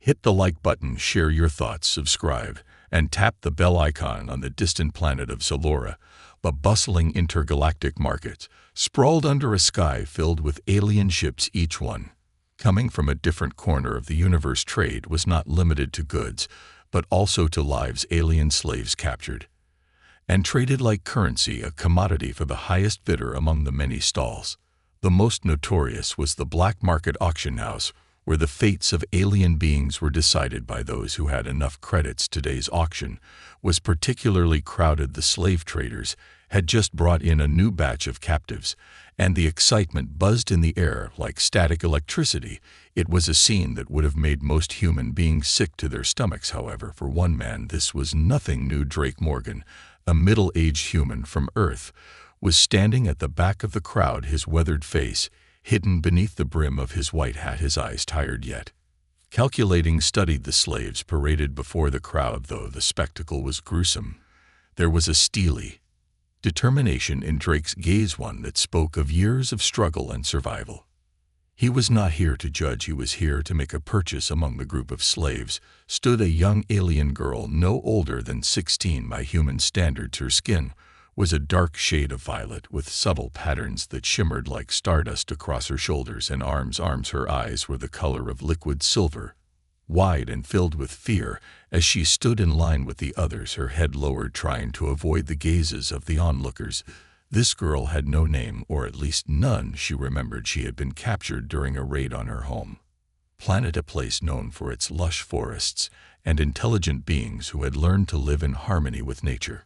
Hit the like button, share your thoughts, subscribe, and tap the bell icon on the distant planet of Zalora, a bustling intergalactic market, sprawled under a sky filled with alien ships, each one coming from a different corner of the universe. Trade was not limited to goods, but also to lives alien slaves captured and traded like currency, a commodity for the highest bidder among the many stalls. The most notorious was the black market auction house, where the fates of alien beings were decided by those who had enough credits. Today's auction was particularly crowded. The slave traders had just brought in a new batch of captives, and the excitement buzzed in the air like static electricity. It was a scene that would have made most human beings sick to their stomachs. However, for one man, this was nothing new. Drake Morgan, a middle-aged human from Earth, was standing at the back of the crowd, his weathered face hidden beneath the brim of his white hat, his eyes tired yet calculating, studied the slaves paraded before the crowd. Though the spectacle was gruesome, there was a steely determination in Drake's gaze, one that spoke of years of struggle and survival. He was not here to judge, he was here to make a purchase. Among the group of slaves stood a young alien girl no older than 16 by human standards. Her skin was a dark shade of violet with subtle patterns that shimmered like stardust across her shoulders and arms. Her eyes were the color of liquid silver, wide and filled with fear. As she stood in line with the others, her head lowered, trying to avoid the gazes of the onlookers. This girl had no name, or at least none. She remembered she had been captured during a raid on her home planet, a place known for its lush forests and intelligent beings who had learned to live in harmony with nature.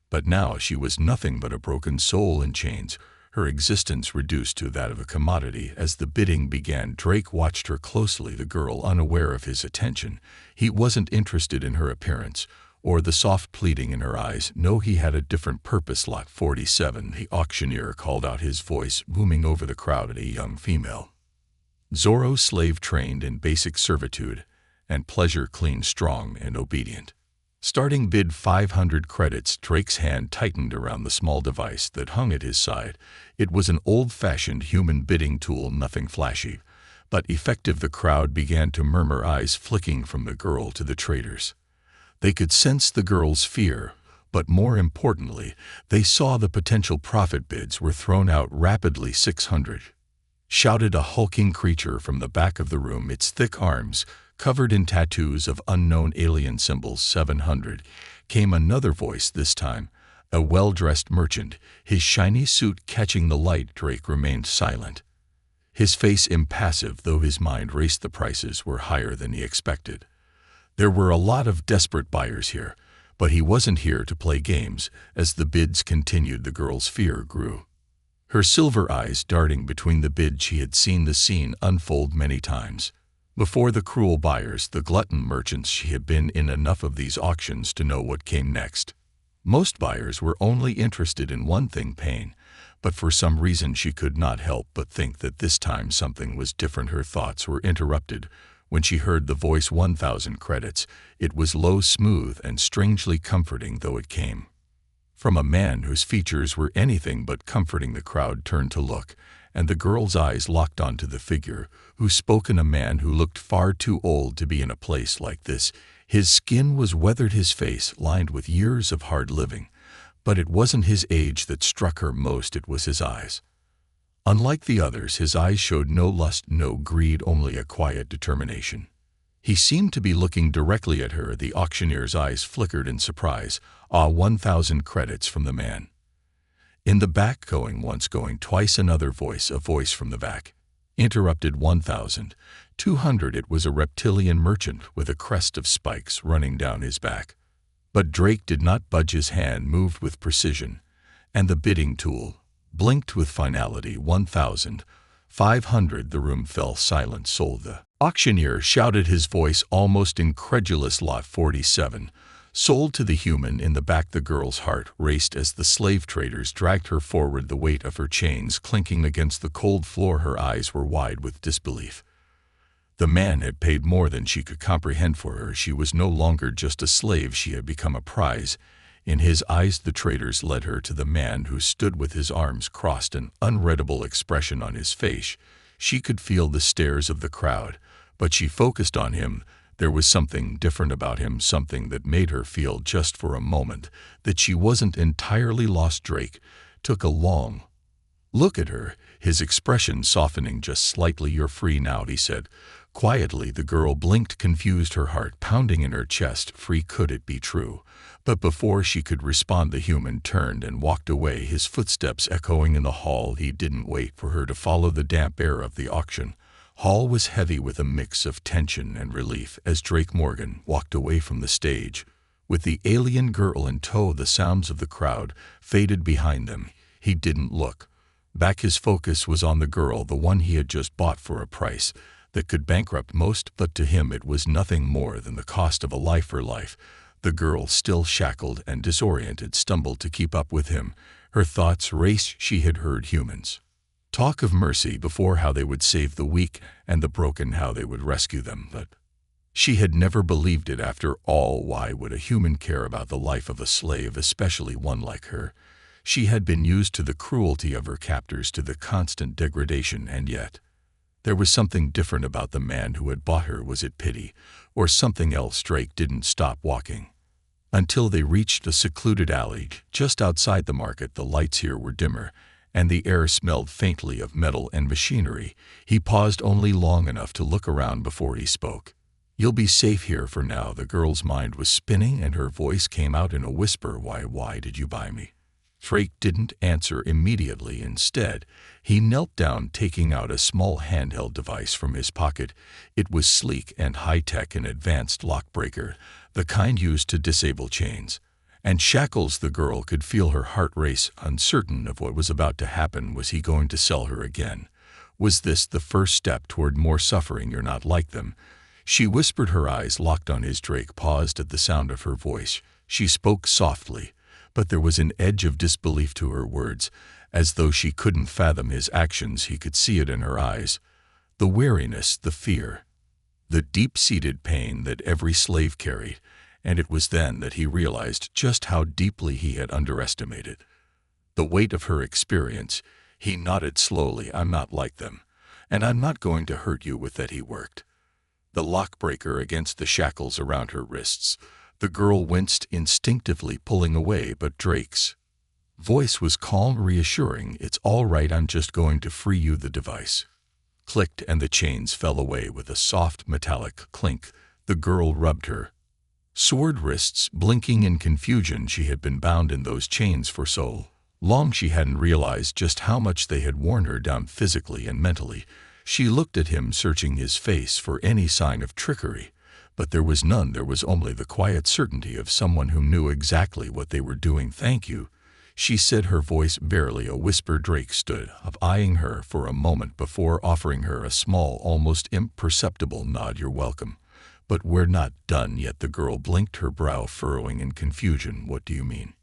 But now she was nothing but a broken soul in chains, her existence reduced to that of a commodity. As the bidding began, Drake watched her closely, the girl unaware of his attention. He wasn't interested in her appearance or the soft pleading in her eyes. No, he had a different purpose. Lot 47, the auctioneer called out, his voice booming over the crowd. A young female Zorro slave trained in basic servitude and pleasure, clean, strong, and obedient. Starting bid 500 credits. Drake's hand tightened around the small device that hung at his side. It was an old-fashioned human bidding tool, nothing flashy, but effective. The crowd began to murmur, eyes flicking from the girl to the traders. They could sense the girl's fear, but more importantly, they saw the potential profit. Bids were thrown out rapidly. 600, shouted a hulking creature from the back of the room, its thick arms covered in tattoos of unknown alien symbols. 700, came another voice, this time a well-dressed merchant, his shiny suit catching the light. Drake remained silent, his face impassive, though his mind raced. The prices were higher than he expected. There were a lot of desperate buyers here, but he wasn't here to play games. As the bids continued, the girl's fear grew, her silver eyes darting between the bids. She had seen the scene unfold many times before. The cruel buyers, the glutton merchants. She had been in enough of these auctions to know what came next. Most buyers were only interested in one thing, pain, but for some reason she could not help but think that this time something was different. Her thoughts were interrupted when she heard the voice. 1,000 credits. It was low, smooth, and strangely comforting, though it came from a man whose features were anything but comforting. The crowd turned to look, and the girl's eyes locked onto the figure who spoke, a man who looked far too old to be in a place like this. His skin was weathered, his face lined with years of hard living, but it wasn't his age that struck her most, it was his eyes. Unlike the others, his eyes showed no lust, no greed, only a quiet determination. He seemed to be looking directly at her. The auctioneer's eyes flickered in surprise. 1,000 credits from the man in the back, going once, going twice. Another voice, a voice from the back, interrupted. 1,200. It was a reptilian merchant with a crest of spikes running down his back. But Drake did not budge. His hand moved with precision, and the bidding tool blinked with finality. 1,500. The room fell silent. Sold. The auctioneer shouted, his voice almost incredulous. Lot 47. Sold to the human in the back. The girl's heart raced as the slave traders dragged her forward, the weight of her chains clinking against the cold floor. Her eyes were wide with disbelief. The man had paid more than she could comprehend for her. She was no longer just a slave, she had become a prize. In his eyes, the traders led her to the man who stood with his arms crossed, an unreadable expression on his face. She could feel the stares of the crowd, But she focused on him. There was something different about him, something that made her feel just for a moment that she wasn't entirely lost. Drake took a long look at her, his expression softening just slightly. "You're free now," he said. Quietly, the girl blinked, confused, her heart pounding in her chest. Free? Could it be true? But before she could respond, the human turned and walked away, his footsteps echoing in the hall. He didn't wait for her to follow the damp air of the auction hall was heavy with a mix of tension and relief as Drake Morgan walked away from the stage. With the alien girl in tow, the sounds of the crowd faded behind them. He didn't look back. His focus was on the girl, the one he had just bought for a price that could bankrupt most, but to him it was nothing more than the cost of a life. Her life. The girl, still shackled and disoriented, stumbled to keep up with him. Her thoughts raced. She had heard humans talk of mercy before, how they would save the weak and the broken, how they would rescue them, but she had never believed it. After all, why would a human care about the life of a slave, especially one like her? She had been used to the cruelty of her captors, to the constant degradation, and yet there was something different about the man who had bought her. Was it pity or something else? Drake didn't stop walking until they reached a secluded alley just outside the market. The lights here were dimmer, and the air smelled faintly of metal and machinery. He paused only long enough to look around before he spoke. "You'll be safe here for now." The girl's mind was spinning, and her voice came out in a whisper. Why did you buy me?" Drake didn't answer immediately. Instead, he knelt down, taking out a small handheld device from his pocket. It was sleek and high-tech, an advanced lockbreaker, the kind used to disable chains and shackles. The girl could feel her heart race, uncertain of what was about to happen. Was he going to sell her again? Was this the first step toward more suffering? "You're not like them," she whispered, her eyes locked on his. Drake paused at the sound of her voice. She spoke softly, but there was an edge of disbelief to her words, as though she couldn't fathom his actions. He could see it in her eyes. The weariness, the fear, the deep-seated pain that every slave carried. And it was then that he realized just how deeply he had underestimated the weight of her experience. He nodded slowly. "I'm not like them, and I'm not going to hurt you with that." He worked the lockbreaker against the shackles around her wrists. The girl winced, instinctively pulling away, but Drake's voice was calm, reassuring. "It's all right, I'm just going to free you." The device clicked and the chains fell away with a soft metallic clink. The girl rubbed her sword wrists, blinking in confusion. She had been bound in those chains for so long she hadn't realized just how much they had worn her down physically and mentally. She looked at him, searching his face for any sign of trickery, but there was none. There was only the quiet certainty of someone who knew exactly what they were doing. "Thank you," she said, her voice barely a whisper. Drake stood up, eyeing her for a moment before offering her a small, almost imperceptible nod. "You're welcome. But we're not done yet." The girl blinked, her brow furrowing in confusion. "What do you mean?"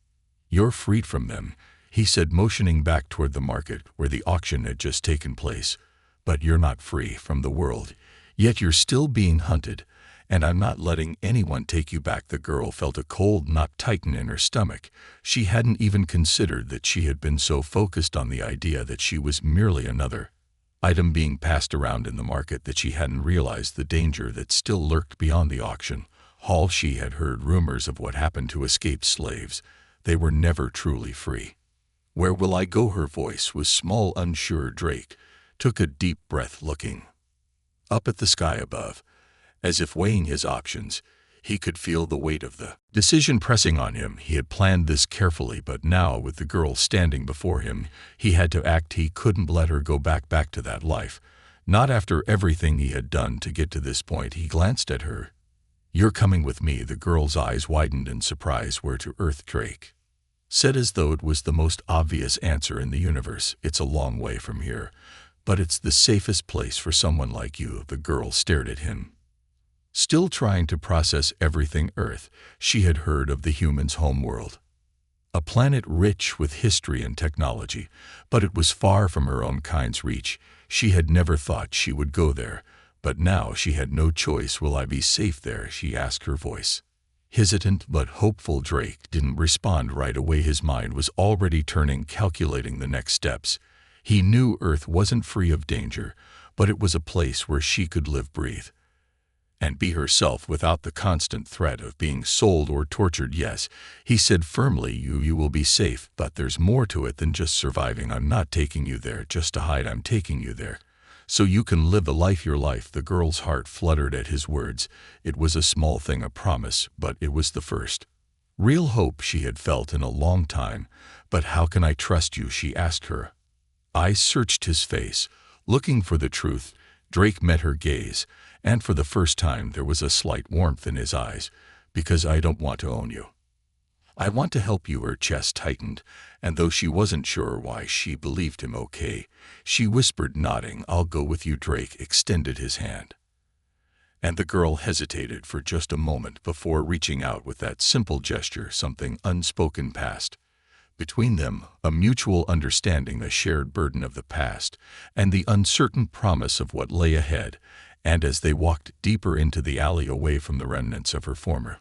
"You're freed from them," he said, motioning back toward the market where the auction had just taken place. "But you're not free from the world. Yet you're still being hunted, and I'm not letting anyone take you back." The girl felt a cold knot tighten in her stomach. She hadn't even considered that she had been so focused on the idea that she was merely another item being passed around in the market that she hadn't realized the danger that still lurked beyond the auction hall. She had heard rumors of what happened to escaped slaves. They were never truly free. "Where will I go?" Her voice was small, unsure. Drake took a deep breath, looking up at the sky above, as if weighing his options. He could feel the weight of the decision pressing on him. He had planned this carefully, but now, with the girl standing before him, he had to act. He couldn't let her go back to that life. Not after everything he had done to get to this point. He glanced at her. "You're coming with me." The girl's eyes widened in surprise. "Where to?" Earth. Drake said, as though it was the most obvious answer in the universe. "It's a long way from here, but it's the safest place for someone like you." The girl stared at him, still trying to process everything. Earth. She had heard of the humans' homeworld, a planet rich with history and technology, but it was far from her own kind's reach. She had never thought she would go there, but now she had no choice. "Will I be safe there?" she asked, her voice hesitant but hopeful. Drake didn't respond right away. His mind was already turning, calculating the next steps. He knew Earth wasn't free of danger, but it was a place where she could live, breathe, and be herself without the constant threat of being sold or tortured. Yes, he said firmly, you will be safe, but there's more to it than just surviving. I'm not taking you there just to hide. I'm taking you there so you can live the life your life. The girl's heart fluttered at his words. It was a small thing, a promise, but it was the first real hope she had felt in a long time. But how can I trust you? She asked her eyes searched his face, looking for the truth. Drake met her gaze, and for the first time there was a slight warmth in his eyes. Because I don't want to own you. I want to help you. Her chest tightened, and though she wasn't sure why, she believed him. Okay, she whispered, nodding. I'll go with you. Drake extended his hand, and the girl hesitated for just a moment before reaching out with that simple gesture. Something unspoken passed between them, a mutual understanding, a shared burden of the past, and the uncertain promise of what lay ahead. And as they walked deeper into the alley away from the remnants of her former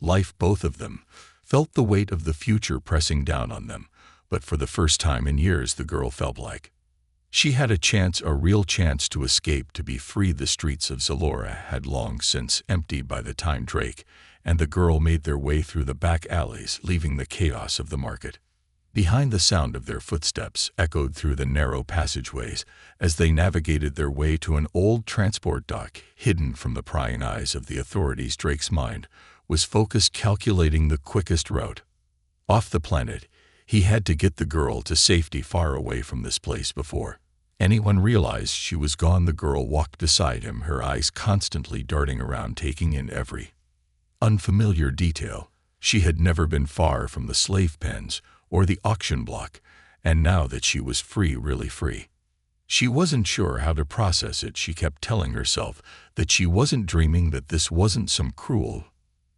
life, both of them felt the weight of the future pressing down on them. But for the first time in years, the girl felt like she had a chance, a real chance to escape, to be free. The streets of Zalora had long since emptied by the time Drake and the girl made their way through the back alleys, leaving the chaos of the market behind. The sound of their footsteps echoed through the narrow passageways as they navigated their way to an old transport dock, hidden from the prying eyes of the authorities. Drake's mind was focused, calculating the quickest route off the planet. He had to get the girl to safety, far away from this place before anyone realized she was gone. The girl walked beside him, her eyes constantly darting around, taking in every unfamiliar detail. She had never been far from the slave pens or the auction block, and now that she was free, really free, she wasn't sure how to process it. She kept telling herself that she wasn't dreaming, that this wasn't some cruel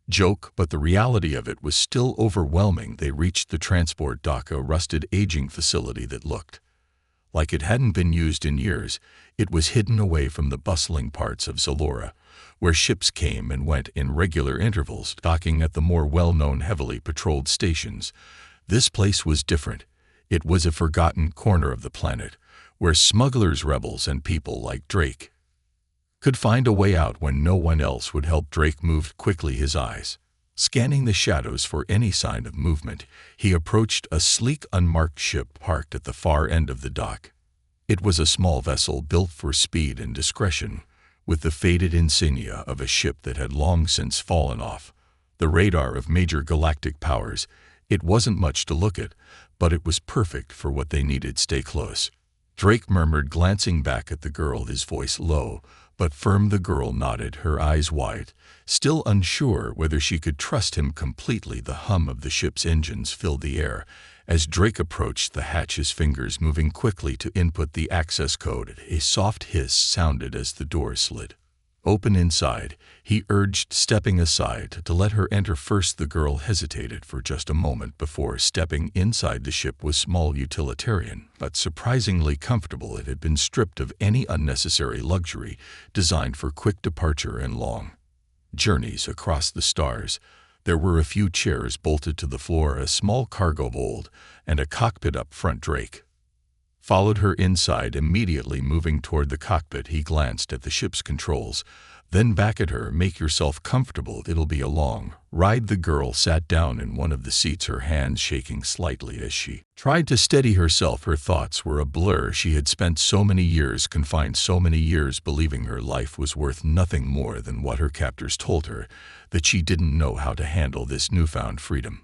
joke, but the reality of it was still overwhelming. They reached the transport dock, a rusted, aging facility that looked like it hadn't been used in years. It was hidden away from the bustling parts of Zalora, where ships came and went in regular intervals, docking at the more well-known, heavily patrolled stations. This place was different. It was a forgotten corner of the planet, where smugglers, rebels, and people like Drake could find a way out when no one else would help. Drake moved quickly, his eyes scanning the shadows for any sign of movement. He approached a sleek, unmarked ship parked at the far end of the dock. It was a small vessel built for speed and discretion, with the faded insignia of a ship that had long since fallen off the radar of major galactic powers. It wasn't much to look at, but it was perfect for what they needed. Stay close, Drake murmured, glancing back at the girl, his voice low but firm. The girl nodded, her eyes wide, still unsure whether she could trust him completely. The hum of the ship's engines filled the air as Drake approached the hatch, his fingers moving quickly to input the access code. A soft hiss sounded as the door slid open inside. He urged, stepping aside to let her enter first. The girl hesitated for just a moment before stepping inside. The ship was small, utilitarian, but surprisingly comfortable. It had been stripped of any unnecessary luxury, designed for quick departure and long journeys across the stars. There were a few chairs bolted to the floor, a small cargo hold, and a cockpit up front. Drake followed her inside, immediately moving toward the cockpit. He glanced at the ship's controls, then back at her. Make yourself comfortable, it'll be a long ride. The girl sat down in one of the seats, her hands shaking slightly as she tried to steady herself. Her thoughts were a blur. She had spent so many years confined, so many years believing her life was worth nothing more than what her captors told her, that she didn't know how to handle this newfound freedom.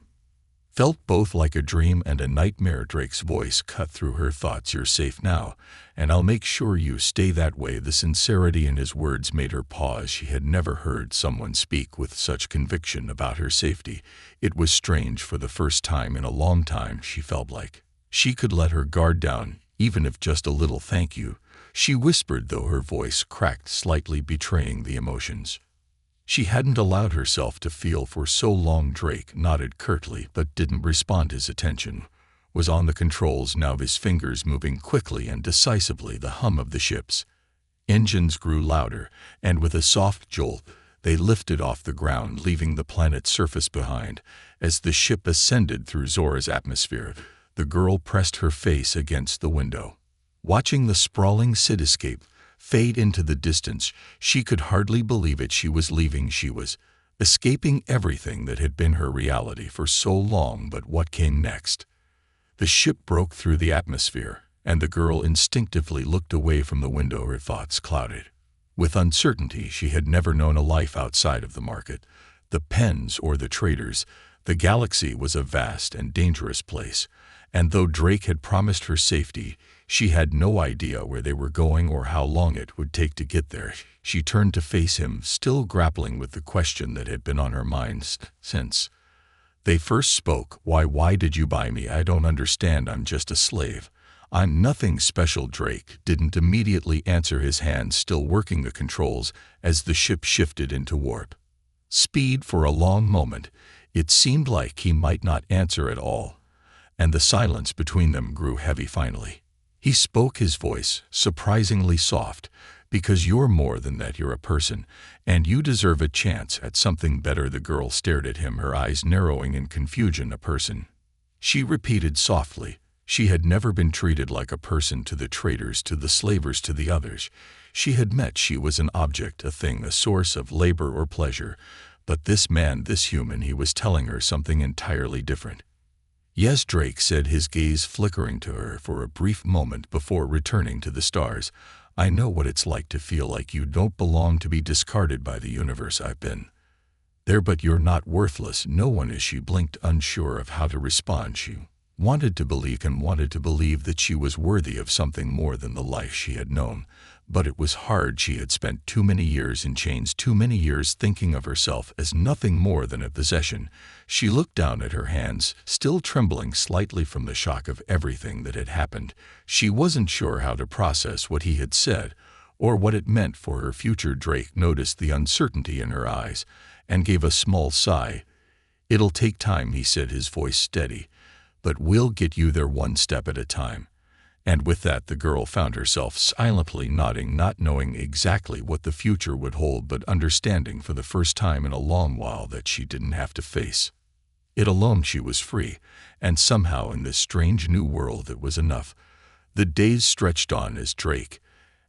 Felt both like a dream and a nightmare. Drake's voice cut through her thoughts. You're safe now, and I'll make sure you stay that way. The sincerity in his words made her pause. She had never heard someone speak with such conviction about her safety. It was strange. For the first time in a long time, she felt like she could let her guard down, even if just a little. Thank you, she whispered, though her voice cracked slightly, betraying the emotions she hadn't allowed herself to feel for so long. Drake nodded curtly but didn't respond. His attention was on the controls now, his fingers moving quickly and decisively. The hum of the ship's engines grew louder, and with a soft jolt, they lifted off the ground, leaving the planet's surface behind. As the ship ascended through Zora's atmosphere, the girl pressed her face against the window, watching the sprawling cityscape fade into the distance. She could hardly believe it. She was leaving. She was escaping everything that had been her reality for so long. But what came next? The ship broke through the atmosphere, and the girl instinctively looked away from the window, her thoughts clouded with uncertainty. She had never known a life outside of the market, the pens, or the traders. The galaxy was a vast and dangerous place, and though Drake had promised her safety, she had no idea where they were going or how long it would take to get there. She turned to face him, still grappling with the question that had been on her mind since they first spoke. Why did you buy me? I don't understand. I'm just a slave. I'm nothing special." Drake didn't immediately answer, his hands still working the controls as the ship shifted into warp speed. For a long moment, it seemed like he might not answer at all, and the silence between them grew heavy. Finally, he spoke, his voice surprisingly soft. "Because you're more than that. You're a person, and you deserve a chance at something better." The girl stared at him, her eyes narrowing in confusion. "A person?" she repeated softly. She had never been treated like a person to the traders, to the slavers, to the others she had met. She was an object, a thing, a source of labor or pleasure. But this man, this human, he was telling her something entirely different. "Yes," Drake said, his gaze flickering to her for a brief moment before returning to the stars. "I know what it's like to feel like you don't belong, to be discarded by the universe. I've been there, but you're not worthless. No one is." She blinked, unsure of how to respond. She wanted to believe that she was worthy of something more than the life she had known. But it was hard. She had spent too many years in chains, too many years thinking of herself as nothing more than a possession. She looked down at her hands, still trembling slightly from the shock of everything that had happened. She wasn't sure how to process what he had said, or what it meant for her future. Drake noticed the uncertainty in her eyes, and gave a small sigh. "It'll take time," he said, his voice steady, "but we'll get you there one step at a time." And with that, the girl found herself silently nodding, not knowing exactly what the future would hold, but understanding for the first time in a long while that she didn't have to face it alone. She was free, and somehow in this strange new world it was enough. The days stretched on as Drake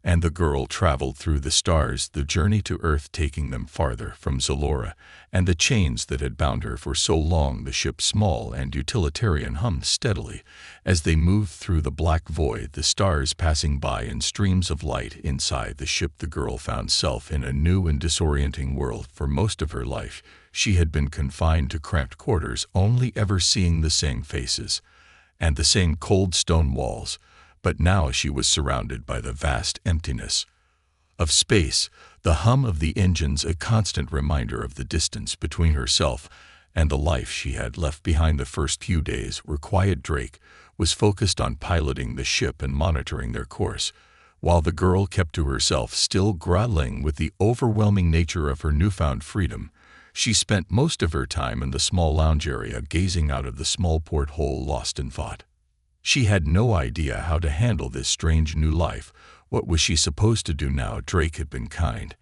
and the girl traveled through the stars, the journey to Earth taking them farther from Zalora, and the chains that had bound her for so long. The ship, small and utilitarian, hummed steadily as they moved through the black void, the stars passing by in streams of light. Inside the ship, the girl found herself in a new and disorienting world. For most of her life, she had been confined to cramped quarters, only ever seeing the same faces and the same cold stone walls. But now she was surrounded by the vast emptiness of space, the hum of the engines a constant reminder of the distance between herself and the life she had left behind. The first few days were quiet. Drake was focused on piloting the ship and monitoring their course, while the girl kept to herself, still grappling with the overwhelming nature of her newfound freedom. She spent most of her time in the small lounge area, gazing out of the small porthole, lost in thought. She had no idea how to handle this strange new life. What was she supposed to do now? Drake had been kind,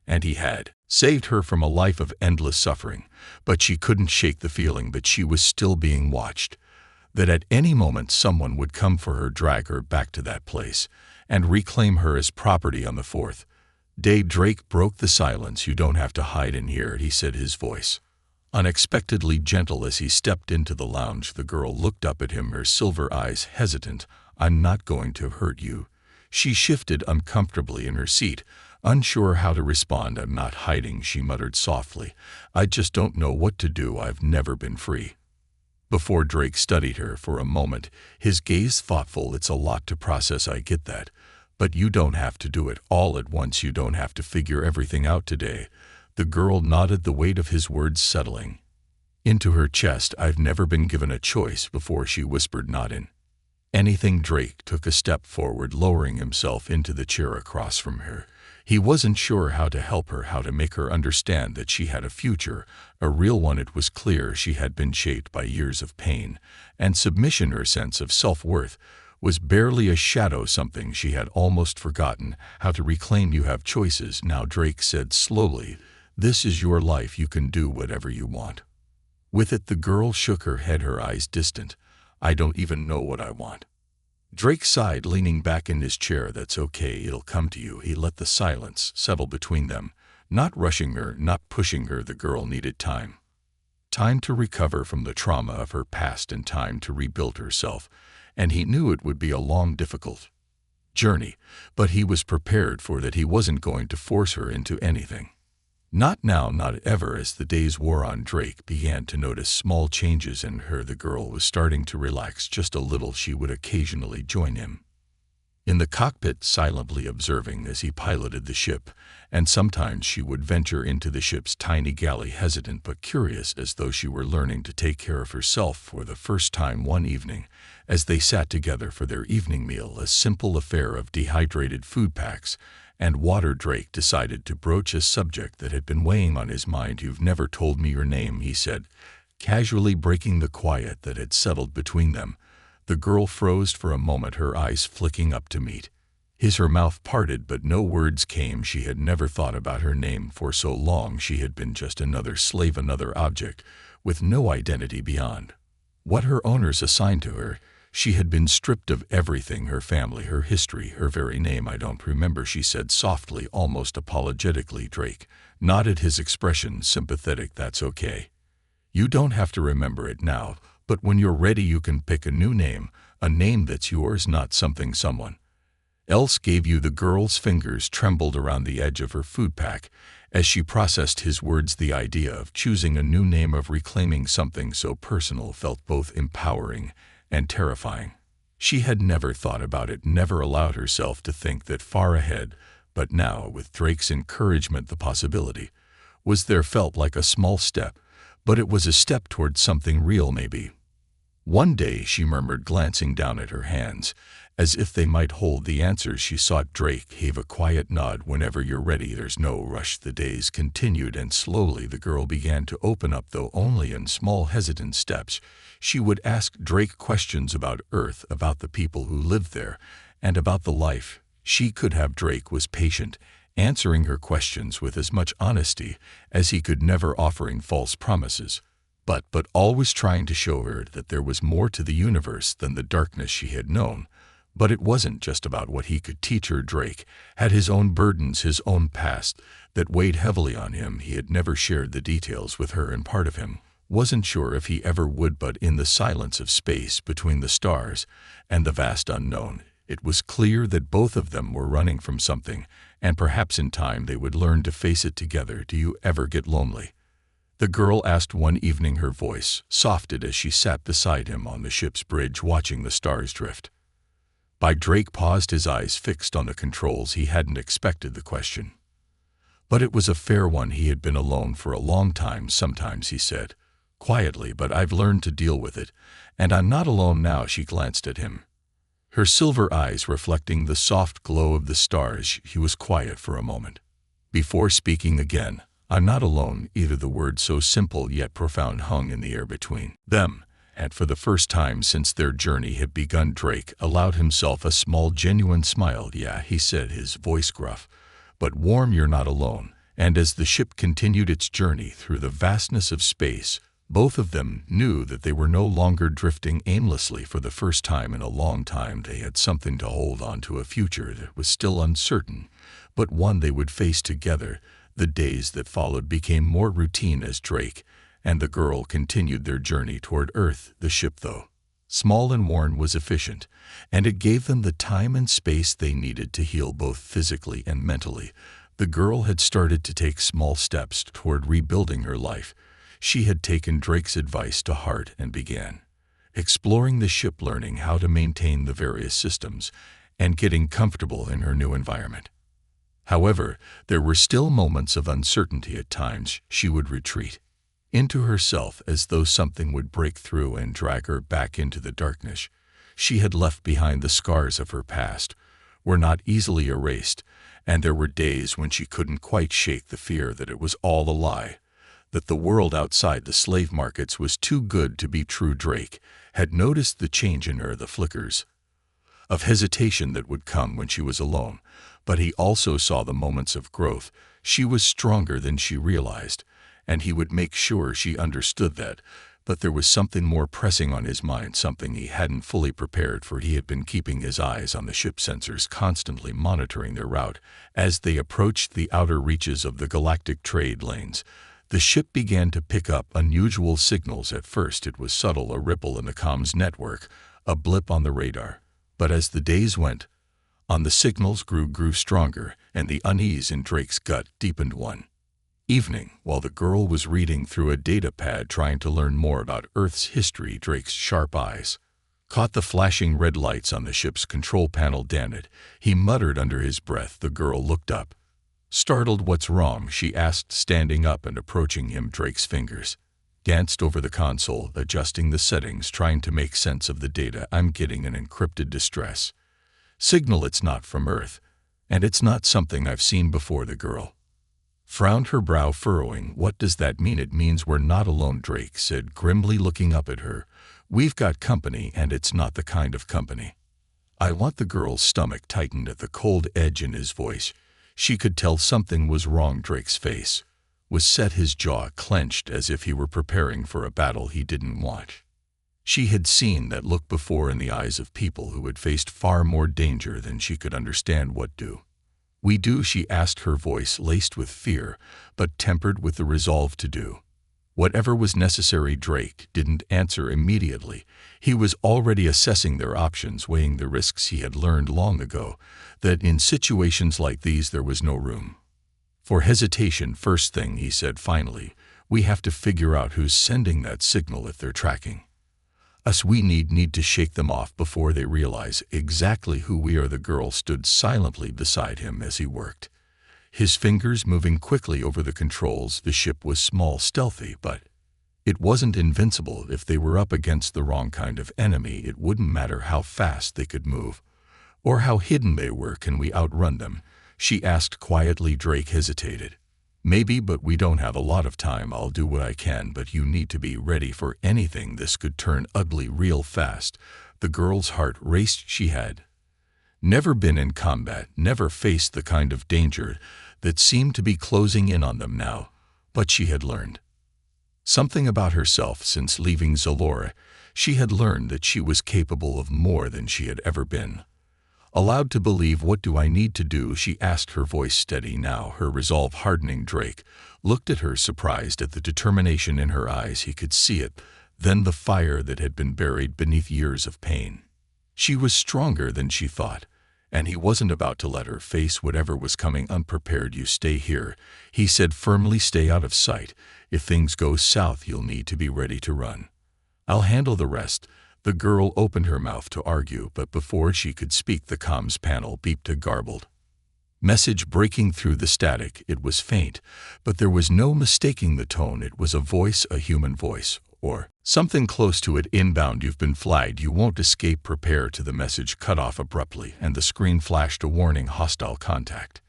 and he had saved her from a life of endless suffering, but she couldn't shake the feeling that she was still being watched, that at any moment someone would come for her, drag her back to that place, and reclaim her as property. On the fourth day, Drake broke the silence. "You don't have to hide in here," he said, his voice unexpectedly gentle. As he stepped into the lounge, the girl looked up at him, her silver eyes hesitant. "I'm not going to hurt you." She shifted uncomfortably in her seat, unsure how to respond. "I'm not hiding," she muttered softly. "I just don't know what to do. I've never been free." Before Drake studied her for a moment, his gaze thoughtful. "It's a lot to process, I get that. But you don't have to do it all at once. You don't have to figure everything out today." The girl nodded, the weight of his words settling into her chest. "I've never been given a choice before," she whispered. "Not in anything." Drake took a step forward, lowering himself into the chair across from her. He wasn't sure how to help her, how to make her understand that she had a future, a real one. It was clear she had been shaped by years of pain and submission. Her sense of self-worth was barely a shadow, something she had almost forgotten how to reclaim. "You have choices now," Drake said slowly. "This is your life. You can do whatever you want with it." The girl shook her head, her eyes distant. "I don't even know what I want." Drake sighed, leaning back in his chair. That's okay, it'll come to you. He let the silence settle between them, not rushing her, not pushing her. The girl needed time. Time to recover from the trauma of her past and time to rebuild herself, and he knew it would be a long, difficult journey, but he was prepared for that. He wasn't going to force her into anything. Not now, not ever. As the days wore on, Drake began to notice small changes in her. The girl was starting to relax just a little. She would occasionally join him in the cockpit, silently observing as he piloted the ship, and sometimes she would venture into the ship's tiny galley, hesitant but curious, as though she were learning to take care of herself for the first time. One evening, as they sat together for their evening meal, a simple affair of dehydrated food packs and water, Drake decided to broach a subject that had been weighing on his mind. You've never told me your name, he said, casually, breaking the quiet that had settled between them. The girl froze for a moment, her eyes flicking up to meet his. Her mouth parted, but no words came. She had never thought about her name for so long. She had been just another slave, another object, with no identity beyond what her owners assigned to her. She had been stripped of everything: her family, her history, her very name. I don't remember, she said softly, almost apologetically. Drake nodded, his expression sympathetic. That's okay. You don't have to remember it now, but when you're ready you can pick a new name, a name that's yours, not something someone else gave you. The girl's fingers trembled around the edge of her food pack as she processed his words. The idea of choosing a new name, of reclaiming something so personal, felt both empowering and terrifying. She had never thought about it, never allowed herself to think that far ahead, but now, with Drake's encouragement, the possibility was there. Felt like a small step, but it was a step toward something real, maybe. One day, she murmured, glancing down at her hands, as if they might hold the answers she sought. Drake gave a quiet nod. Whenever you're ready, there's no rush. The days continued, and slowly the girl began to open up, though only in small, hesitant steps. She would ask Drake questions about Earth, about the people who lived there, and about the life she could have. Drake was patient, answering her questions with as much honesty as he could, never offering false promises, but always trying to show her that there was more to the universe than the darkness she had known. But it wasn't just about what he could teach her. Drake had his own burdens, his own past, that weighed heavily on him. He had never shared the details with her, and part of him wasn't sure if he ever would. But in the silence of space, between the stars and the vast unknown, it was clear that both of them were running from something, and perhaps in time they would learn to face it together. Do you ever get lonely? The girl asked one evening, her voice softened as she sat beside him on the ship's bridge, watching the stars drift by. Drake paused, his eyes fixed on the controls. He hadn't expected the question, but it was a fair one. He had been alone for a long time. Sometimes, he said quietly, but I've learned to deal with it, and I'm not alone now. She glanced at him, her silver eyes reflecting the soft glow of the stars. He was quiet for a moment before speaking again. I'm not alone either. The word, so simple yet profound, hung in the air between them, and for the first time since their journey had begun, Drake allowed himself a small, genuine smile. Yeah, he said, his voice gruff but warm, you're not alone. And as the ship continued its journey through the vastness of space, both of them knew that they were no longer drifting aimlessly. For the first time in a long time, they had something to hold on to, a future that was still uncertain, but one they would face together. The days that followed became more routine as Drake and the girl continued their journey toward Earth. The ship, though small and worn, was efficient, and it gave them the time and space they needed to heal, both physically and mentally. The girl had started to take small steps toward rebuilding her life. She had taken Drake's advice to heart and began exploring the ship, learning how to maintain the various systems and getting comfortable in her new environment. However, there were still moments of uncertainty. At times, she would retreat into herself, as though something would break through and drag her back into the darkness she had left behind. The scars of her past were not easily erased, and there were days when she couldn't quite shake the fear that it was all a lie, that the world outside the slave markets was too good to be true. Drake had noticed the change in her, the flickers of hesitation that would come when she was alone, but he also saw the moments of growth. She was stronger than she realized, and he would make sure she understood that. But there was something more pressing on his mind, something he hadn't fully prepared for. He had been keeping his eyes on the ship sensors, constantly monitoring their route. As they approached the outer reaches of the galactic trade lanes, the ship began to pick up unusual signals. At first it was subtle, a ripple in the comms network, a blip on the radar. But as the days went on, the signals grew stronger, and the unease in Drake's gut deepened. One evening, while the girl was reading through a data pad trying to learn more about Earth's history, Drake's sharp eyes caught the flashing red lights on the ship's control panel. "Damn it," he muttered under his breath. The girl looked up, startled. "What's wrong?" she asked, standing up and approaching him. Drake's fingers danced over the console, adjusting the settings, trying to make sense of the data. "I'm getting an encrypted distress signal. It's not from Earth, and it's not something I've seen before." The girl frowned, her brow furrowing. "What does that mean?" "It means we're not alone," Drake said grimly, looking up at her. "We've got company, and it's not the kind of company I want." The girl's stomach tightened at the cold edge in his voice. She could tell something was wrong. Drake's face was set, his jaw clenched as if he were preparing for a battle he didn't want. She had seen that look before in the eyes of people who had faced far more danger than she could understand. "What do we do?" she asked, her voice laced with fear, but tempered with the resolve to do whatever was necessary. Drake didn't answer immediately. He was already assessing their options, weighing the risks. He had learned long ago that in situations like these there was no room for hesitation. "First thing," he said finally, "we have to figure out who's sending that signal. If they're tracking us, we need to shake them off before they realize exactly who we are." The girl stood silently beside him as he worked, his fingers moving quickly over the controls. The ship was small, stealthy, but it wasn't invincible. If they were up against the wrong kind of enemy, it wouldn't matter how fast they could move or how hidden they were. "Can we outrun them?" she asked quietly. Drake hesitated. "Maybe, but we don't have a lot of time. I'll do what I can, but you need to be ready for anything. This could turn ugly real fast." The girl's heart raced. She had never been in combat, never faced the kind of danger that seemed to be closing in on them now, but she had learned something about herself since leaving Zalora. She had learned that she was capable of more than she had ever been allowed to believe. "What do I need to do?" she asked, her voice steady now, her resolve hardening. Drake looked at her, surprised at the determination in her eyes. He could see it, then the fire that had been buried beneath years of pain. She was stronger than she thought, and he wasn't about to let her face whatever was coming unprepared. "You stay here," he said firmly. "Stay out of sight. If things go south, you'll need to be ready to run. I'll handle the rest." The girl opened her mouth to argue, but before she could speak, the comms panel beeped, a garbled message breaking through the static. It was faint, but there was no mistaking the tone. It was a voice, a human voice, or something close to it. "Inbound, you've been flagged. You won't escape. Prepare to." The message cut off abruptly, and the screen flashed a warning: "Hostile contact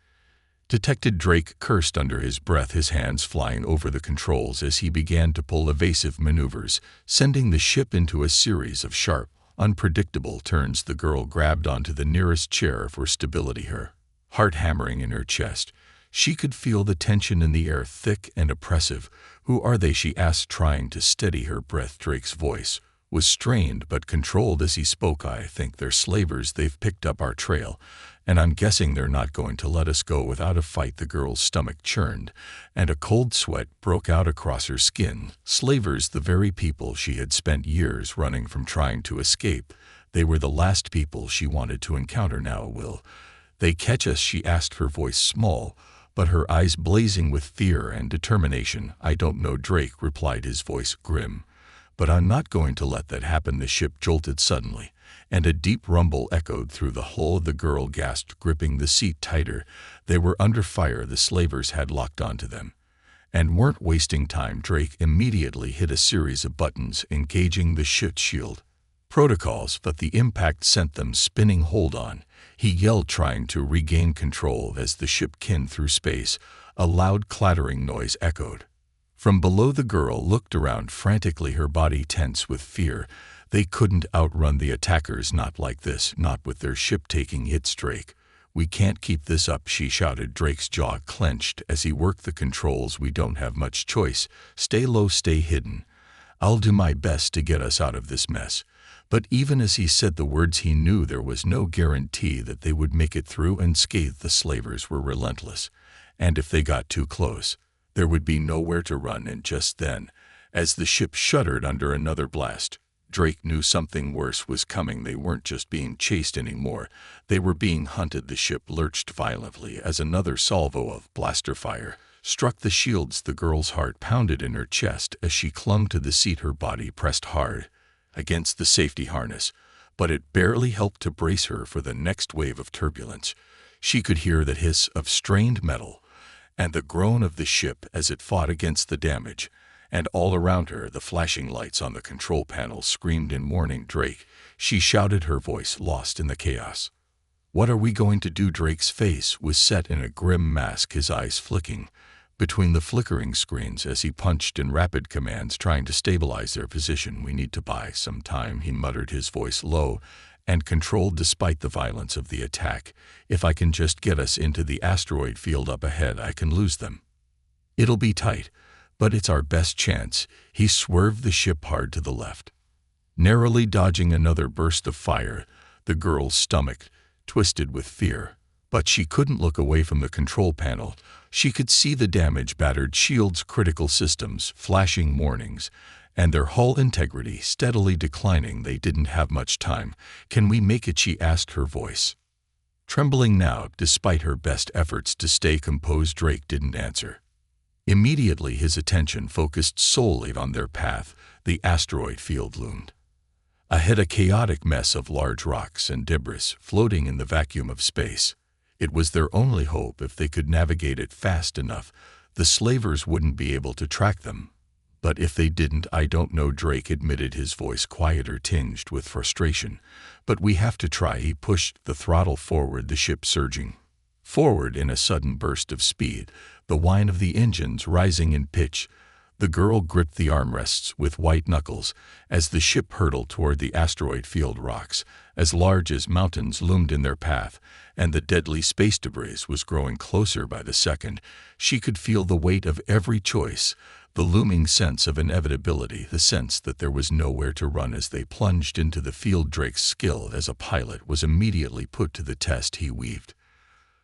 detected." Drake cursed under his breath, his hands flying over the controls as he began to pull evasive maneuvers, sending the ship into a series of sharp, unpredictable turns. The girl grabbed onto the nearest chair for stability, her heart hammering in her chest. She could feel the tension in the air, thick and oppressive. "Who are they?" she asked, trying to steady her breath. Drake's voice was strained but controlled as he spoke. "I think they're slavers. They've picked up our trail, and I'm guessing they're not going to let us go without a fight." The girl's stomach churned, and a cold sweat broke out across her skin. Slavers, the very people she had spent years running from, trying to escape. They were the last people she wanted to encounter now. "Will they catch us?" she asked, her voice small, but her eyes blazing with fear and determination. "I don't know," Drake replied, his voice grim, "but I'm not going to let that happen." The ship jolted suddenly, and a deep rumble echoed through the hull. The girl gasped, gripping the seat tighter. They were under fire. The slavers had locked onto them and weren't wasting time. Drake immediately hit a series of buttons, engaging the ship's shield protocols, but the impact sent them spinning. "Hold on," he yelled, trying to regain control. As the ship skinned through space, a loud clattering noise echoed from below. The girl looked around frantically, her body tense with fear. They couldn't outrun the attackers, not like this, not with their ship taking hits. "Drake, "We can't keep this up," she shouted. Drake's jaw clenched as he worked the controls. "We don't have much choice. Stay low, stay hidden. I'll do my best to get us out of this mess." But even as he said the words, he knew there was no guarantee that they would make it through unscathed. The slavers were relentless, and if they got too close, there would be nowhere to run. And just then, as the ship shuddered under another blast, Drake knew something worse was coming. They weren't just being chased anymore. They were being hunted. The ship lurched violently as another salvo of blaster fire struck the shields. The girl's heart pounded in her chest as she clung to the seat. Her body pressed hard against the safety harness, but it barely helped to brace her for the next wave of turbulence. She could hear the hiss of strained metal and the groan of the ship as it fought against the damage, and all around her the flashing lights on the control panel screamed in warning. "Drake," she shouted, her voice lost in the chaos. "What are we going to do?" Drake's face was set in a grim mask, his eyes flicking between the flickering screens as he punched in rapid commands, trying to stabilize their position. "We need to buy some time," he muttered, his voice low and controlled despite the violence of the attack. "If I can just get us into the asteroid field up ahead, I can lose them. It'll be tight, but it's our best chance." He swerved the ship hard to the left, narrowly dodging another burst of fire. The girl's stomach twisted with fear, but she couldn't look away from the control panel. She could see the damage-battered shield's critical systems flashing warnings, and their hull integrity steadily declining. They didn't have much time. "Can we make it?" she asked, her voice trembling now. Despite her best efforts to stay composed, Drake didn't answer. Immediately, his attention focused solely on their path. The asteroid field loomed ahead, a chaotic mess of large rocks and debris floating in the vacuum of space. It was their only hope. If they could navigate it fast enough, the slavers wouldn't be able to track them. But if they didn't, "I don't know," Drake admitted, his voice quieter, tinged with frustration. "But we have to try." He pushed the throttle forward, the ship surging forward in a sudden burst of speed, the whine of the engines rising in pitch. The girl gripped the armrests with white knuckles as the ship hurtled toward the asteroid field. Rocks as large as mountains loomed in their path, and the deadly space debris was growing closer by the second. She could feel the weight of every choice, the looming sense of inevitability, the sense that there was nowhere to run. As they plunged into the field, Drake's skill as a pilot was immediately put to the test. He weaved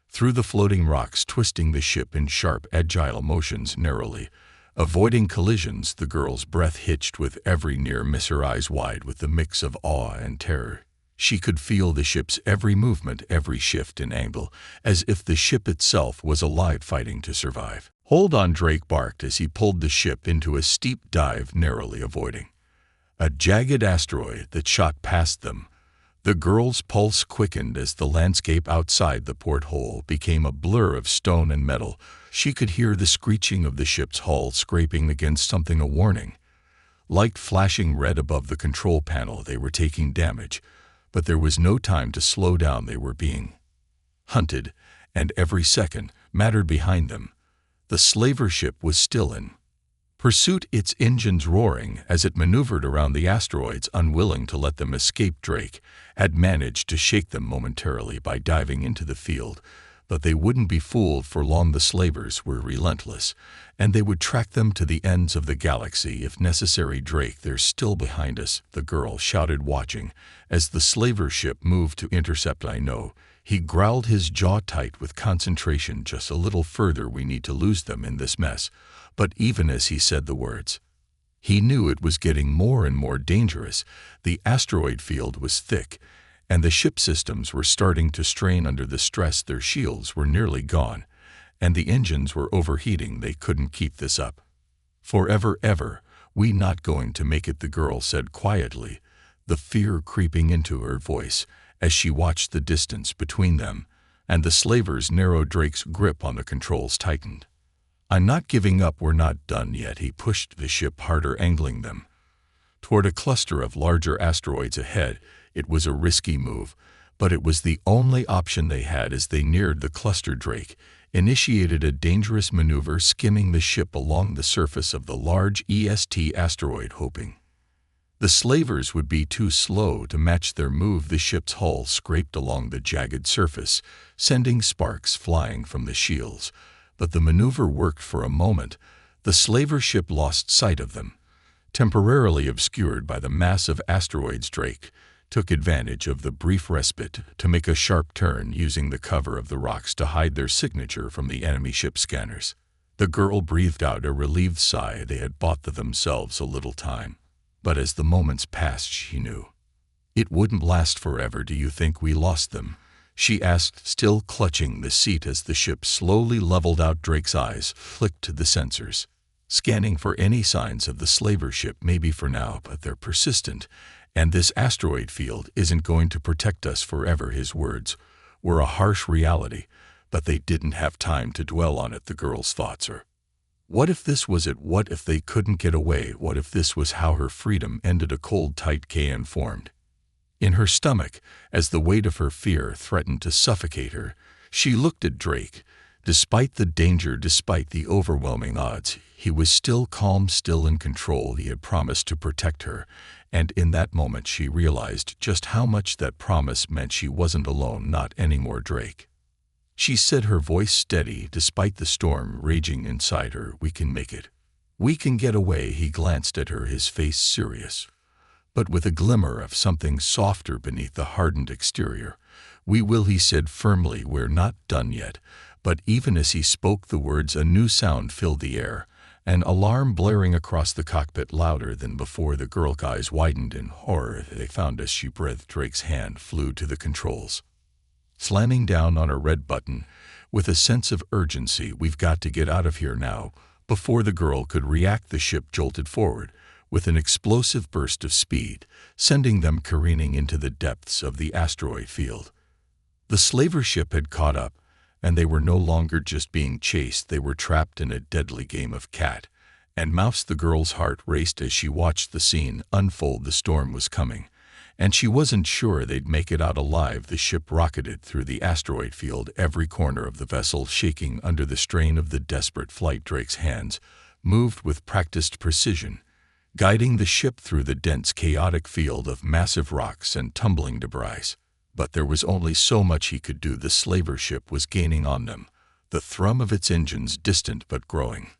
through the floating rocks, twisting the ship in sharp, agile motions, narrowly avoiding collisions. The girl's breath hitched with every near miss, her eyes wide with the mix of awe and terror. She could feel the ship's every movement, every shift in angle, as if the ship itself was alive, fighting to survive. "Hold on," Drake barked as he pulled the ship into a steep dive, narrowly avoiding a jagged asteroid that shot past them. The girl's pulse quickened as the landscape outside the porthole became a blur of stone and metal. She could hear the screeching of the ship's hull scraping against something, a warning. Light flashing red above the control panel. They were taking damage, but there was no time to slow down. They were being hunted, and every second mattered behind them. The slaver ship was still in pursuit, its engines roaring as it maneuvered around the asteroids, unwilling to let them escape. Drake had managed to shake them momentarily by diving into the field, but they wouldn't be fooled for long. The slavers were relentless, and they would track them to the ends of the galaxy if necessary. "Drake, they're still behind us," the girl shouted, watching as the slaver ship moved to intercept. "I know," he growled, his jaw tight with concentration. "Just a little further. We need to lose them in this mess." But even as he said the words, he knew it was getting more and more dangerous. The asteroid field was thick, and the ship systems were starting to strain under the stress. Their shields were nearly gone, and the engines were overheating. They couldn't keep this up forever, ever. "We not going to make it," the girl said quietly, the fear creeping into her voice as she watched the distance between them and the slavers narrow. Drake's grip on the controls tightened. "I'm not giving up. We're not done yet." He pushed the ship harder, angling them toward a cluster of larger asteroids ahead. It was a risky move, but it was the only option they had. As they neared the cluster, Drake initiated a dangerous maneuver, skimming the ship along the surface of the large EST asteroid, hoping The slavers would be too slow to match their move. The ship's hull scraped along the jagged surface, sending sparks flying from the shields. But the maneuver worked for a moment. The slaver ship lost sight of them. Temporarily obscured by the massive asteroids, Drake took advantage of the brief respite to make a sharp turn, using the cover of the rocks to hide their signature from the enemy ship scanners. The girl breathed out a relieved sigh. They had bought themselves a little time. But as the moments passed, she knew it wouldn't last forever. "Do you think we lost them?" she asked, still clutching the seat as the ship slowly leveled out. Drake's eyes flicked to the sensors, scanning for any signs of the slaver ship. "Maybe for now, but they're persistent, and this asteroid field isn't going to protect us forever." His words were a harsh reality, but they didn't have time to dwell on it. The girl's thoughts are, what if this was it? What if they couldn't get away? What if this was how her freedom ended? A cold, tight can formed in her stomach as the weight of her fear threatened to suffocate her. She looked at Drake. Despite the danger, despite the overwhelming odds, he was still calm, still in control. He had promised to protect her, and in that moment she realized just how much that promise meant. She wasn't alone, not anymore. "Drake," she said, her voice steady despite the storm raging inside her. "We can make it. We can get away." He glanced at her, his face serious, but with a glimmer of something softer beneath the hardened exterior. "We will," he said firmly. "We're not done yet." But even as he spoke the words, a new sound filled the air, an alarm blaring across the cockpit, louder than before. The girl's eyes widened in horror. "They found us," she breathed. Drake's hand flew to the controls, slamming down on a red button with a sense of urgency. "We've got to get out of here now." Before the girl could react, the ship jolted forward with an explosive burst of speed, sending them careening into the depths of the asteroid field. The slaver ship had caught up, and they were no longer just being chased. They were trapped in a deadly game of cat and mouse. The girl's heart raced as she watched the scene unfold. The storm was coming, and she wasn't sure they'd make it out alive. The ship rocketed through the asteroid field, every corner of the vessel shaking under the strain of the desperate flight. Drake's hands moved with practiced precision, guiding the ship through the dense, chaotic field of massive rocks and tumbling debris. But there was only so much he could do. The slaver ship was gaining on them, the thrum of its engines distant but growing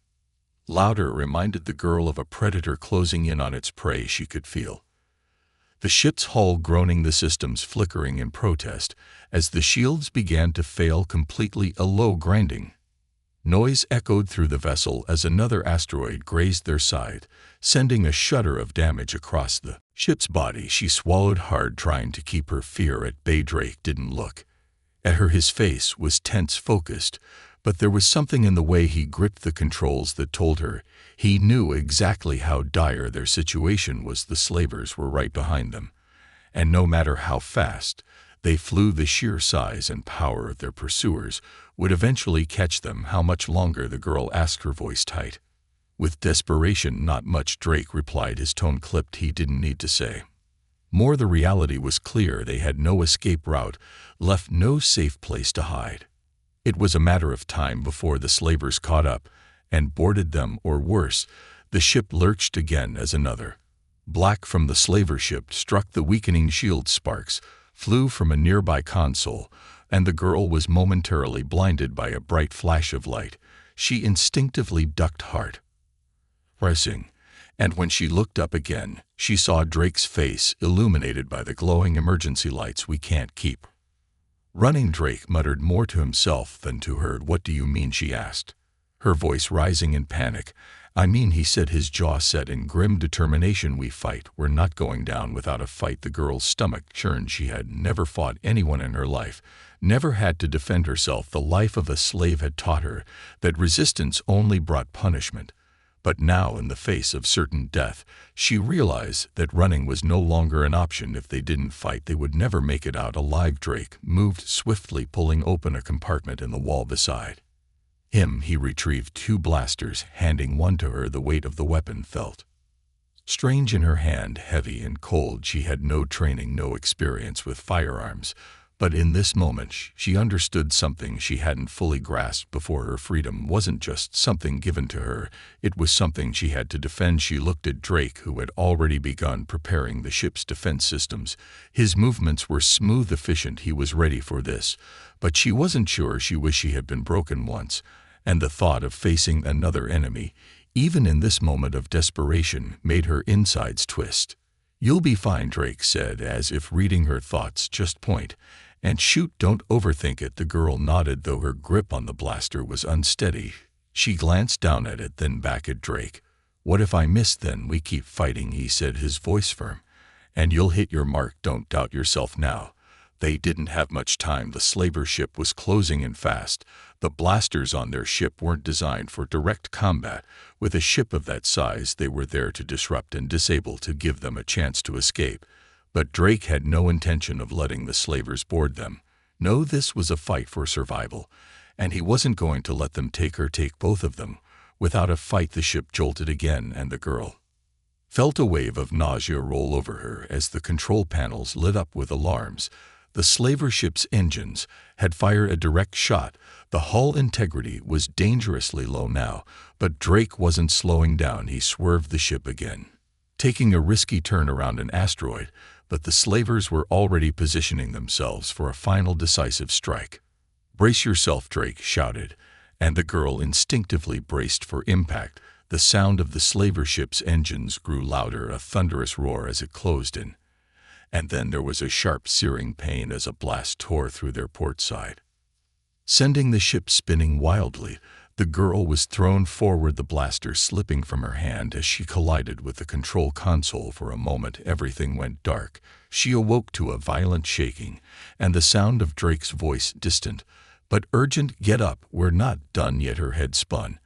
louder, reminded the girl of a predator closing in on its prey. She could feel the ship's hull groaning, the systems flickering in protest as the shields began to fail completely. A low grinding noise echoed through the vessel as another asteroid grazed their side, sending a shudder of damage across the ship's body. She swallowed hard, trying to keep her fear at bay. Drake didn't look at her. His face was tense, focused, but there was something in the way he gripped the controls that told her he knew exactly how dire their situation was. The slavers were right behind them, and no matter how fast they flew, the sheer size and power of their pursuers would eventually catch them. "How much longer?" the girl asked, her voice tight with desperation. "Not much," Drake replied, his tone clipped. He didn't need to say more. The reality was clear. They had no escape route left, no safe place to hide. It was a matter of time before the slavers caught up and boarded them, or worse. The ship lurched again as another black from the slaver ship struck the weakening shield. Sparks flew from a nearby console, and the girl was momentarily blinded by a bright flash of light. She instinctively ducked, heart racing, and when she looked up again, she saw Drake's face illuminated by the glowing emergency lights. "We can't keep running," Drake muttered, more to himself than to her. "What do you mean?" she asked, her voice rising in panic. "I mean," he said, his jaw set in grim determination, "we fight. We're not going down without a fight." The girl's stomach churned. She had never fought anyone in her life, never had to defend herself. The life of a slave had taught her that resistance only brought punishment. But now, in the face of certain death, she realized that running was no longer an option. If they didn't fight, they would never make it out alive. Drake moved swiftly, pulling open a compartment in the wall beside him. He retrieved 2 blasters, handing one to her. The weight of the weapon felt strange in her hand, heavy and cold. She had no training, no experience with firearms, But in this moment, she understood something she hadn't fully grasped before. Her freedom wasn't just something given to her, it was something she had to defend. She looked at Drake, who had already begun preparing the ship's defense systems. His movements were smooth, efficient. He was ready for this. But she wasn't sure. She wished she had been broken once. And the thought of facing another enemy, even in this moment of desperation, made her insides twist. "You'll be fine," Drake said, as if reading her thoughts. "Just point and shoot, don't overthink it." The girl nodded, though her grip on the blaster was unsteady. She glanced down at it, then back at Drake. "What if I miss? Then we keep fighting," he said, his voice firm. "And you'll hit your mark. Don't doubt yourself now." They didn't have much time. The slaver ship was closing in fast. The blasters on their ship weren't designed for direct combat. With a ship of that size, they were there to disrupt and disable, to give them a chance to escape. But Drake had no intention of letting the slavers board them. No, this was a fight for survival, and he wasn't going to let them take both of them. Without a fight, the ship jolted again, and the girl felt a wave of nausea roll over her as the control panels lit up with alarms. The slaver ship's engines had fired a direct shot. The hull integrity was dangerously low now, but Drake wasn't slowing down. He swerved the ship again, taking a risky turn around an asteroid, but the slavers were already positioning themselves for a final decisive strike. "Brace yourself," Drake shouted, and the girl instinctively braced for impact. The sound of the slaver ship's engines grew louder, a thunderous roar as it closed in. And then there was a sharp, searing pain as a blast tore through their port side, sending the ship spinning wildly. The girl was thrown forward, the blaster slipping from her hand as she collided with the control console. For a moment, everything went dark. She awoke to a violent shaking, and the sound of Drake's voice, distant but urgent. "Get up, we're not done yet." Her head spun,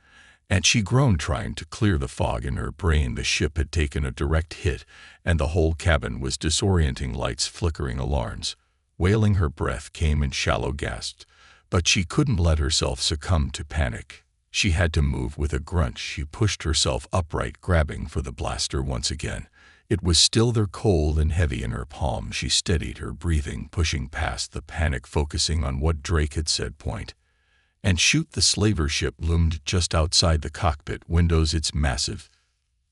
and she groaned, trying to clear the fog in her brain. The ship had taken a direct hit, and the whole cabin was disorienting, lights flickering, alarms wailing. Her breath came in shallow gasps, but she couldn't let herself succumb to panic. She had to move. With a grunt, she pushed herself upright, grabbing for the blaster once again. It was still there, cold and heavy in her palm. She steadied her breathing, pushing past the panic, focusing on what Drake had said. "Point and shoot." The slaver ship loomed just outside the cockpit windows, its massive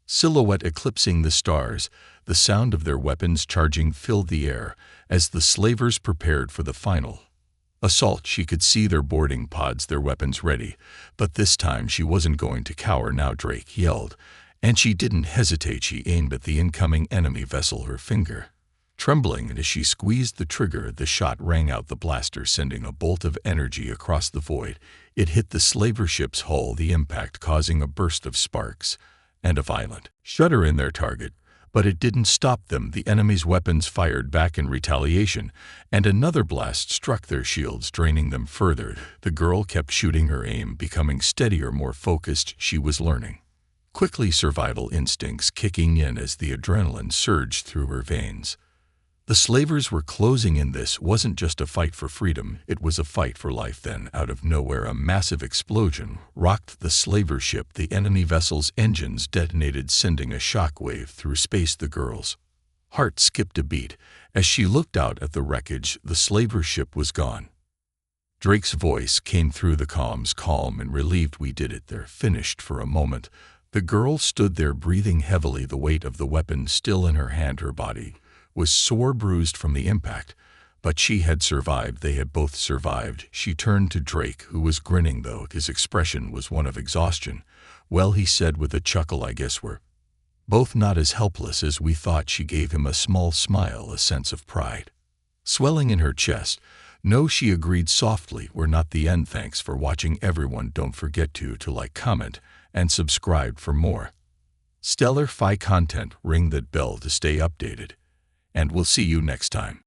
silhouette eclipsing the stars. The sound of their weapons charging filled the air as the slavers prepared for the final assault. She could see their boarding pods, their weapons ready. But this time she wasn't going to cower now. Drake yelled, and she didn't hesitate. She aimed at the incoming enemy vessel, her finger trembling, and as she squeezed the trigger, the shot rang out, the blaster sending a bolt of energy across the void. It hit the slaver ship's hull, the impact causing a burst of sparks and a violent shudder in their target. But it didn't stop them. The enemy's weapons fired back in retaliation, and another blast struck their shields, draining them further. The girl kept shooting, her aim becoming steadier, more focused. She was learning quickly, survival instincts kicking in as the adrenaline surged through her veins. The slavers were closing in. This wasn't just a fight for freedom, it was a fight for life. Then, out of nowhere, a massive explosion rocked the slaver ship. The enemy vessel's engines detonated, sending a shockwave through space. The girl's heart skipped a beat as she looked out at the wreckage. The slaver ship was gone. Drake's voice came through the comms, calm and relieved. "We did it. They're finished." For a moment, the girl stood there, breathing heavily, the weight of the weapon still in her hand. Her body was sore, bruised from the impact, but she had survived. They had both survived. She turned to Drake, who was grinning, though his expression was one of exhaustion. "Well," he said with a chuckle, "I guess we're both not as helpless as we thought." She gave him a small smile, a sense of pride swelling in her chest. "No," she agreed softly, "we're not the end." Thanks for watching, everyone. Don't forget to like, comment, and subscribe for more stellar Fi content. Ring that bell to stay updated. And we'll see you next time.